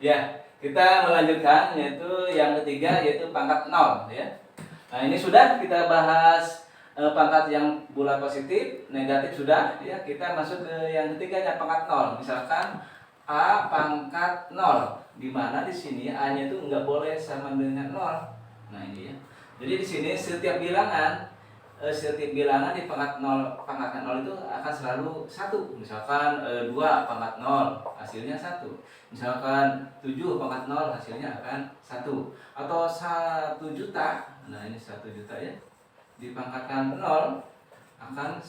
Ya, kita melanjutkan yaitu yang ketiga yaitu pangkat 0 ya. Nah, ini sudah kita bahas pangkat yang bulat positif, negatif sudah ya. Kita masuk ke yang ketiganya pangkat 0. Misalkan A pangkat 0, di mana di sini A-nya itu nggak boleh sama dengan 0. Nah, ini ya. Jadi di sini setiap bilangan di pangkat 0 itu akan selalu 1. Misalkan 2 pangkat 0 hasilnya 1. Misalkan 7 pangkat 0 hasilnya akan 1. Atau 1 juta. Nah, ini 1 juta ya. Dipangkatkan 0 akan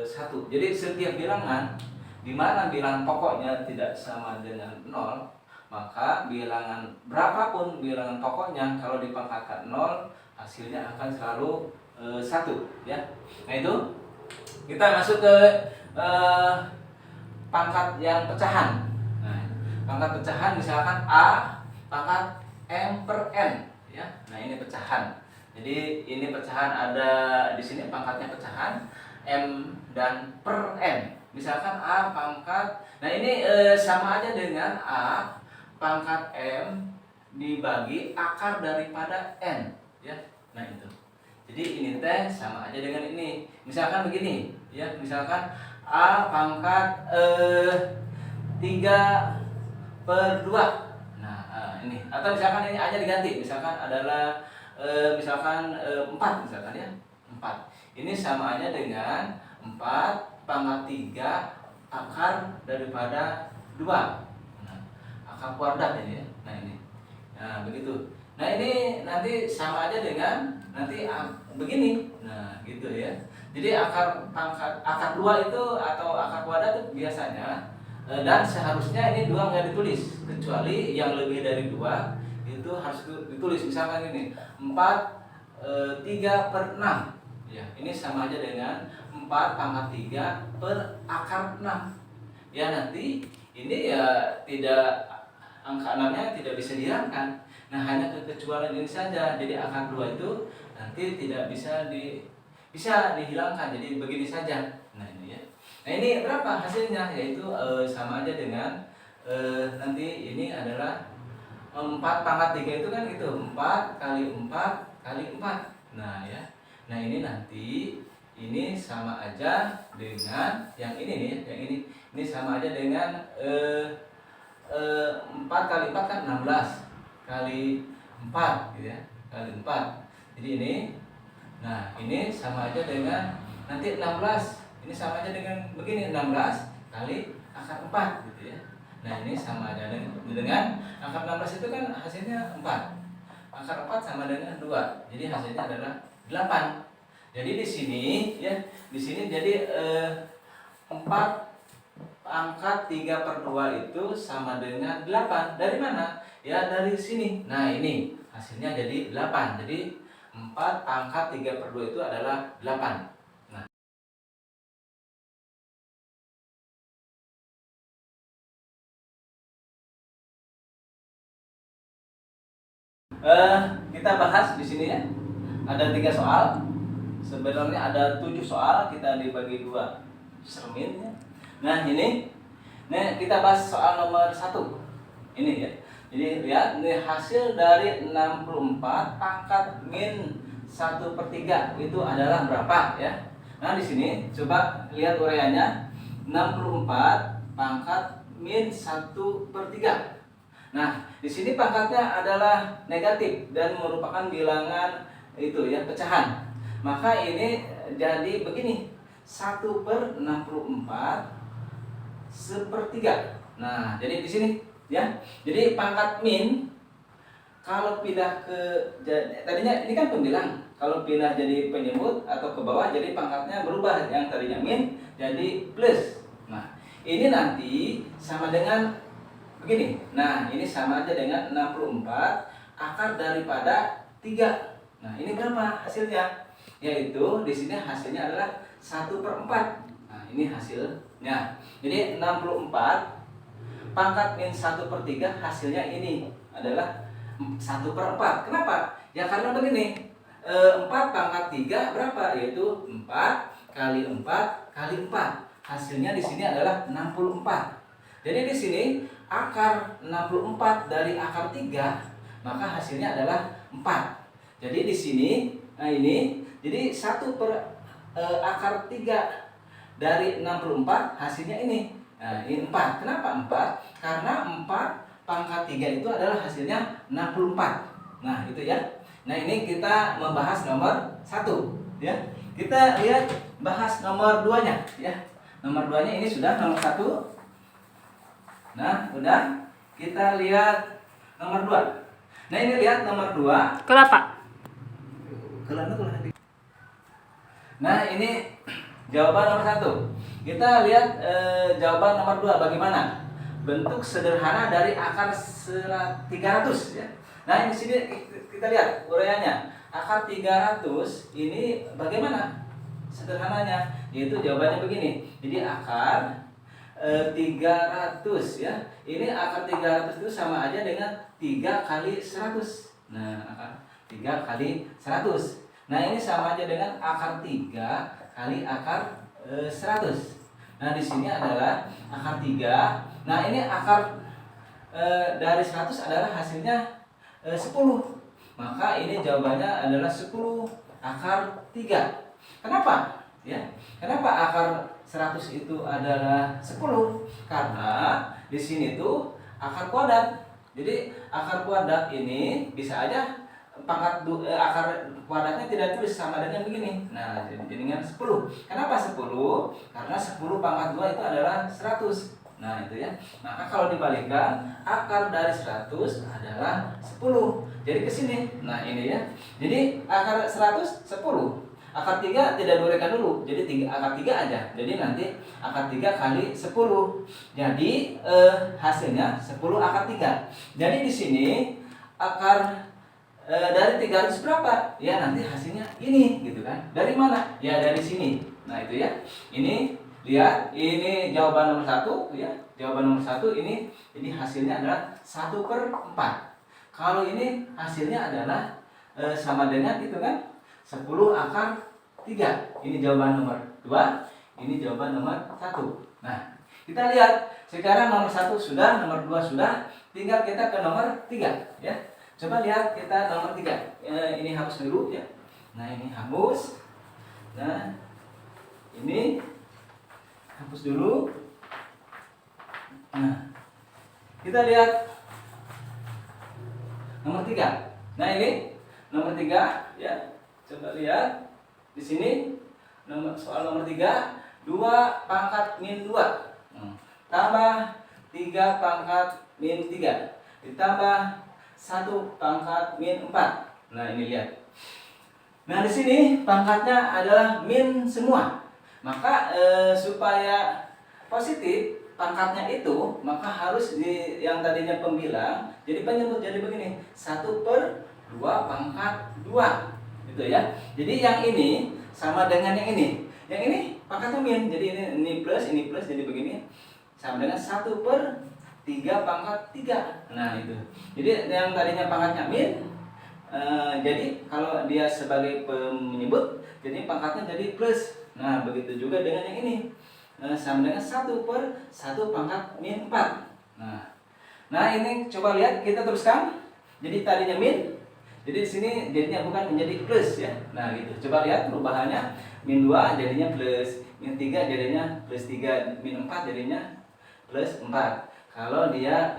1. Jadi setiap bilangan di mana bilangan pokoknya tidak sama dengan 0, maka bilangan berapapun bilangan pokoknya kalau dipangkatkan 0 hasilnya akan selalu 1 ya. Nah, itu kita masuk ke pangkat yang pecahan. Nah, pangkat pecahan misalkan A pangkat M per N ya. Nah, ini pecahan. Jadi ini pecahan ada di sini pangkatnya pecahan M dan per N. Misalkan A pangkat, nah ini sama aja dengan A pangkat M dibagi akar daripada N ya. Nah, itu. Jadi ini teh sama aja dengan ini. Misalkan begini ya, misalkan A pangkat 3/2. Nah, ini atau misalkan ini A-nya diganti, misalkan adalah 4 misalkan ya. 4. Ini sama aja dengan 4 pangkat 3 akar daripada 2. Nah, akar kuadrat ini ya. Nah, ini. Nah, begitu. Nah, ini nanti sama aja dengan nanti begini. Nah, gitu ya. Jadi akar 2 itu atau akar kuadrat itu biasanya dan seharusnya ini 2 nggak ditulis, kecuali yang lebih dari 2 itu harus ditulis. Misalkan ini 3/6 ya. Ini sama aja dengan 4 pangkat 3 per akar 6 ya. Nanti ini ya tidak, angka 6-nya tidak bisa dihilangkan. Nah, hanya kekecualian ini saja. Jadi akar 2 itu nanti tidak bisa dihilangkan. Jadi begini saja. Nah, ini ya. Nah, ini berapa hasilnya? Yaitu sama aja dengan nanti ini adalah 4 pangkat 3 itu kan itu 4 kali 4 kali 4. Nah, ya. Nah, ini nanti ini sama aja dengan yang ini nih, yang ini. Ini sama aja dengan 4 kali 4 kan 16 kali 4 gitu ya, kali 4. Jadi ini, nah ini sama aja dengan nanti 16. Ini sama aja dengan begini, 16 kali akar 4 gitu ya. Nah, ini sama aja dengan akar 16 itu kan hasilnya 4. Akar 4 sama dengan 2. Jadi hasilnya adalah 8. Jadi di sini ya, di sini jadi 4 pangkat 3/2 itu sama dengan 8. Dari mana? Ya, dari sini. Nah, ini hasilnya jadi 8. Jadi 4 pangkat 3/2 itu adalah 8. Nah, kita bahas di sini ya. Ada 3 soal. Sebenarnya ada 7 soal, kita dibagi 2 cermin ya. Nah, ini. Nah, kita bahas soal nomor 1. Ini ya. Jadi lihat, ini hasil dari 64 pangkat min 1/3 itu adalah berapa ya. Nah, di sini coba lihat uraiannya. 64 pangkat min 1/3. Nah, di sini pangkatnya adalah negatif dan merupakan bilangan itu ya, pecahan. Maka ini jadi begini, 1/64 1/3. Nah, jadi di sini ya. Jadi pangkat min kalau pindah ke tadinya ini kan pembilang, kalau pindah jadi penyebut atau ke bawah jadi pangkatnya berubah, yang tadinya min jadi plus. Nah, ini nanti sama dengan begini. Nah, ini sama aja dengan 64 akar daripada 3. Nah, ini berapa hasilnya? Yaitu di sini hasilnya adalah 1/4. Nah, ini hasilnya. Jadi 64 pangkat min 1/3 hasilnya ini adalah 1/4. Kenapa? Ya karena begini, 4 pangkat 3 berapa? Yaitu 4 kali 4 kali 4. Hasilnya di sini adalah 64. Jadi di sini akar 64 dari akar 3, maka hasilnya adalah 4. Jadi di sini, nah ini, jadi 1 per akar 3 dari 64 hasilnya ini. Nah, ini 4. Kenapa 4? Karena 4 pangkat 3 itu adalah hasilnya 64. Nah, itu ya. Nah, ini kita membahas nomor 1 ya. Kita lihat bahas nomor 2-nya ya. Nomor 2-nya ini sudah nomor 1. Nah, udah. Kita lihat nomor 2. Nah, ini lihat nomor 2. Kelapa. Nah, ini jawaban nomor 1. Kita lihat jawaban nomor 2 bagaimana? Bentuk sederhana dari akar 300 ya. Nah, di sini kita lihat uraiannya. Akar 300 ini bagaimana sederhananya? Yaitu jawabannya begini. Jadi akar 300 ya. Ini akar 300 itu sama aja dengan 3 kali 100. Nah, akar 3 kali 100. Nah, ini sama aja dengan akar 3 kali akar 100. Nah, di sini adalah akar 3. Nah, ini akar dari 100 adalah hasilnya 10. Maka ini jawabannya adalah 10 akar 3. Kenapa? Ya. Kenapa akar 100 itu adalah 10? Karena di sini tuh akar kuadrat. Jadi akar kuadrat ini bisa aja akar kuadratnya tidak tulis sama dengan begini. Nah, jadi dengan 10. Kenapa 10? Karena 10 pangkat 2 itu adalah 100. Nah, itu ya. Maka kalau dibalikkan, akar dari 100 adalah 10. Jadi ke sini. Nah, ini ya. Jadi akar 100 10. Akar 3 tidak diuraikan dulu. Jadi akar 3 aja. Jadi nanti akar 3 kali 10. Jadi hasilnya 10 akar 3. Jadi di sini akar dari 300 berapa? Ya nanti hasilnya ini gitu kan. Dari mana? Ya dari sini. Nah, itu ya. Ini lihat, ini jawaban nomor 1 ya. Jawaban nomor 1 ini jadi hasilnya adalah 1 per 4. Kalau ini hasilnya adalah sama dengan itu kan 10 akar 3. Ini jawaban nomor 2, ini jawaban nomor 1. Nah, kita lihat sekarang nomor 1 sudah, nomor 2 sudah, tinggal kita ke nomor 3 ya. Coba lihat kita nomor 3. Ini hapus dulu ya. Nah, ini hapus. Nah, ini hapus dulu. Nah, kita lihat nomor 3. Nah, ini nomor 3 ya. Coba lihat di sini soal nomor 3, 2 pangkat min 2 tambah 3 pangkat min 3 ditambah 1 pangkat min 4. Nah, ini lihat. Nah, di sini pangkatnya adalah min semua. Maka supaya positif pangkatnya itu, maka harus yang tadinya pembilang jadi penyebut, jadi begini, 1 per 2 pangkat 2 gitu ya. Jadi yang ini sama dengan yang ini. Yang ini pangkatnya min. Jadi ini plus jadi begini. Sama dengan 1 per 3 pangkat 3. Nah, itu. Jadi yang tadinya pangkatnya min, jadi kalau dia sebagai penyebut, jadi pangkatnya jadi plus. Nah, begitu juga dengan yang ini. Sama dengan 1 per 1 pangkat min 4. Nah, ini coba lihat, kita teruskan. Jadi tadinya min, jadi di sini jadinya bukan menjadi plus ya. Nah, gitu. Coba lihat perubahannya. Min 2 jadinya plus, min 3 jadinya plus 3, min 4 jadinya plus 4. Kalau dia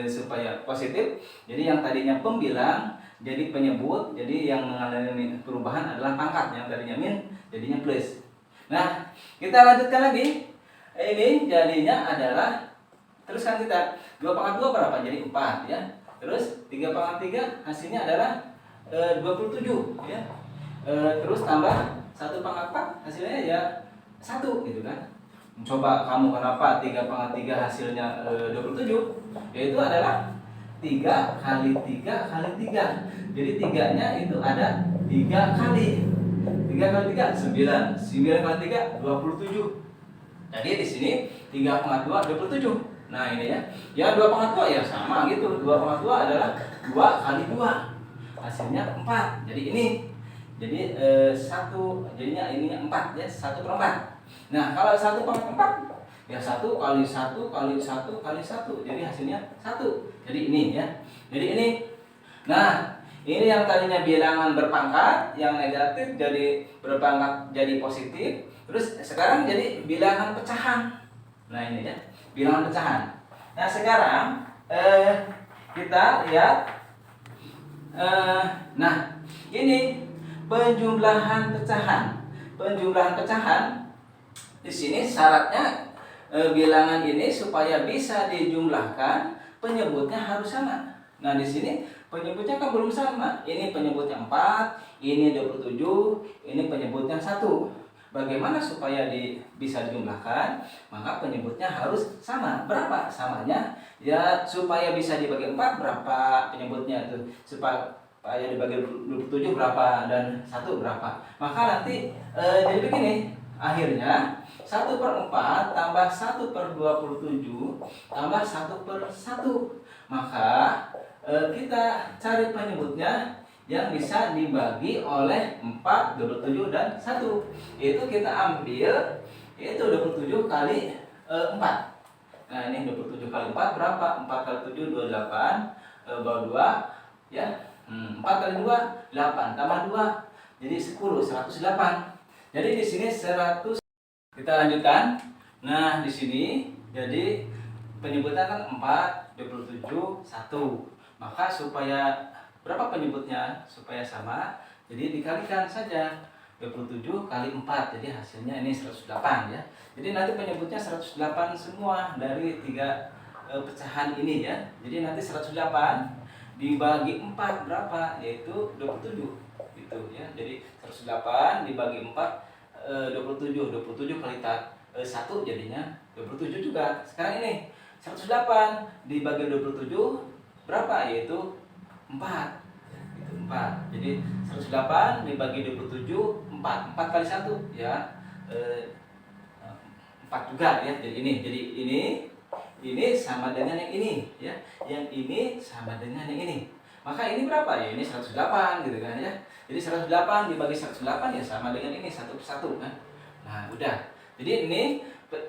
supaya positif, jadi yang tadinya pembilang jadi penyebut, jadi yang mengalami perubahan adalah pangkat. Yang tadinya min jadinya plus. Nah, kita lanjutkan lagi. Ini jadinya adalah, teruskan kita, 2 pangkat 2 berapa? Jadi 4 ya. Terus 3 pangkat 3 hasilnya adalah 27 ya. Terus tambah 1 pangkat 4 hasilnya ya 1 gitu kan. Coba kamu kenapa 3 pangkat 3 hasilnya 27? Yaitu adalah 3 kali 3 kali 3. Jadi 3-nya itu ada 3 kali. 3 kali 3 9. 9 kali 3 27. Jadi di sini 3 pangkat 2 27. Nah, ini ya. Ya 2 pangkat 2 ya sama gitu. 2 pangkat 2 adalah 2 kali 2. Hasilnya 4. Jadi ini. Jadi 1 jadinya ininya 4 ya, 1 per 4. Nah, kalau 1 pangkat 4 Ya 1 kali 1 kali 1 kali 1. Jadi hasilnya 1. Jadi ini ya. Jadi ini. Nah, ini yang tadinya bilangan berpangkat, yang negatif jadi berpangkat jadi positif. Terus sekarang jadi bilangan pecahan. Nah, ini ya, bilangan pecahan. Nah, sekarang kita lihat nah, ini penjumlahan pecahan. Penjumlahan pecahan di sini syaratnya bilangan ini supaya bisa dijumlahkan penyebutnya harus sama. Nah, di sini penyebutnya kan belum sama. Ini penyebutnya 4, ini 27, ini penyebutnya 1. Bagaimana supaya bisa dijumlahkan? Maka penyebutnya harus sama. Berapa samanya? Ya, supaya bisa dibagi 4 berapa penyebutnya itu? Supaya dibagi 27 berapa dan 1 berapa? Maka nanti jadi begini. Akhirnya 1/4 tambah 1/27 tambah 1/1. Maka kita cari penyebutnya yang bisa dibagi oleh 4, 27 dan 1. Itu kita ambil itu 27 kali 4. Nah, ini 27 kali 4 berapa? 4 kali 7 28, bawah 2 ya. 4 kali 2 8 tambah 2 jadi 10, 108. Jadi di sini 100. Kita lanjutkan. Nah, di sini jadi penyebutnya kan 4, 27, 1. Maka supaya berapa penyebutnya? Supaya sama, jadi dikalikan saja 27 kali 4. Jadi hasilnya ini 108 ya. Jadi nanti penyebutnya 108 semua dari 3 pecahan ini ya. Jadi nanti 108 dibagi 4 berapa? Yaitu 27 gitu ya. Jadi 108 dibagi 4 27 kali 1 jadinya 27 juga. Sekarang ini 108 dibagi 27 berapa? Yaitu 4. Itu 4. Jadi 108 dibagi 27 4 kali 1 ya. 4 juga ya. Jadi ini sama dengan yang ini ya. Yang ini sama dengan yang ini. Maka ini berapa? Ya ini 108 gitu kan ya. Jadi 108 dibagi 108 ya sama dengan ini 1/1 kan. Nah, udah. Jadi ini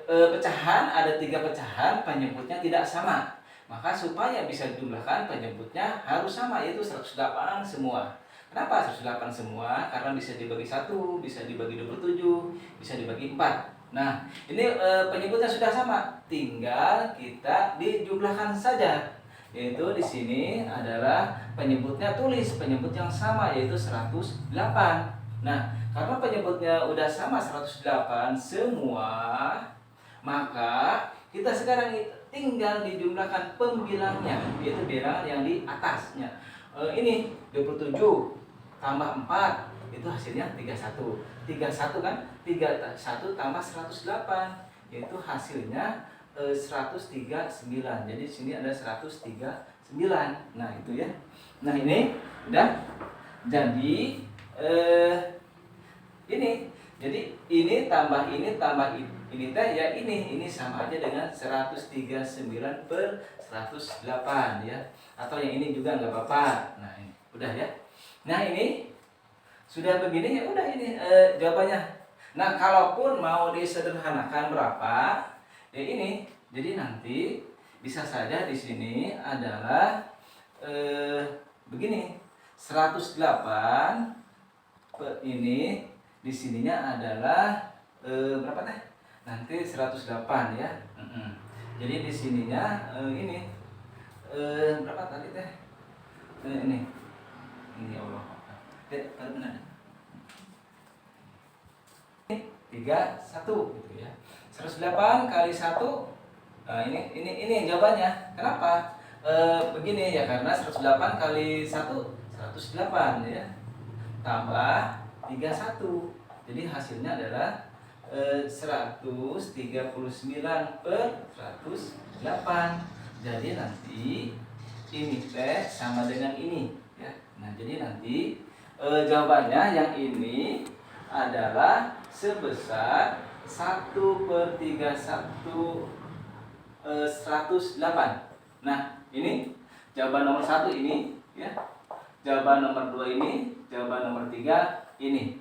pecahan ada 3 pecahan, penyebutnya tidak sama. Maka supaya bisa dijumlahkan penyebutnya harus sama, yaitu 108 semua. Kenapa 108 semua? Karena bisa dibagi 1, bisa dibagi 27, bisa dibagi 4. Nah, ini penyebutnya sudah sama, tinggal kita dijumlahkan saja. Yaitu di sini adalah penyebutnya, tulis penyebut yang sama yaitu 108. Nah, karena penyebutnya udah sama 108 semua, maka kita sekarang tinggal dijumlahkan pembilangnya, yaitu bilangan yang di atasnya. Ini 27 tambah 4 itu hasilnya 31. 31 kan? 31 tambah 108 yaitu hasilnya 139. Jadi di sini ada 139. Nah, itu ya. Nah, ini udah. Jadi ini. Jadi ini tambah ini tambah ini teh ya ini sama aja dengan 139/108 ya. Atau yang ini juga nggak apa-apa. Nah, ini udah ya. Nah, ini sudah begini ya udah ini jawabannya. Nah, kalaupun mau disederhanakan berapa? Ya ini, jadi nanti bisa saja di sini adalah begini, 108 ini di sininya adalah berapa teh? Nanti 108 ya. Jadi di sininya ini berapa tadi teh? Ini ya Allah. Benar. 31 gitu ya. 108 kali 1. Nah, ini jawabannya. Kenapa? Begini ya, karena 108 kali 1 108 ya. Tambah 31. Jadi hasilnya adalah 139/108. Jadi nanti ini teh sama dengan ini ya. Nah, jadi nanti jawabannya yang ini adalah sebesar 1/31/108. Nah, ini jawaban nomor 1 ini ya. Jawaban nomor 2 ini, jawaban nomor 3 ini.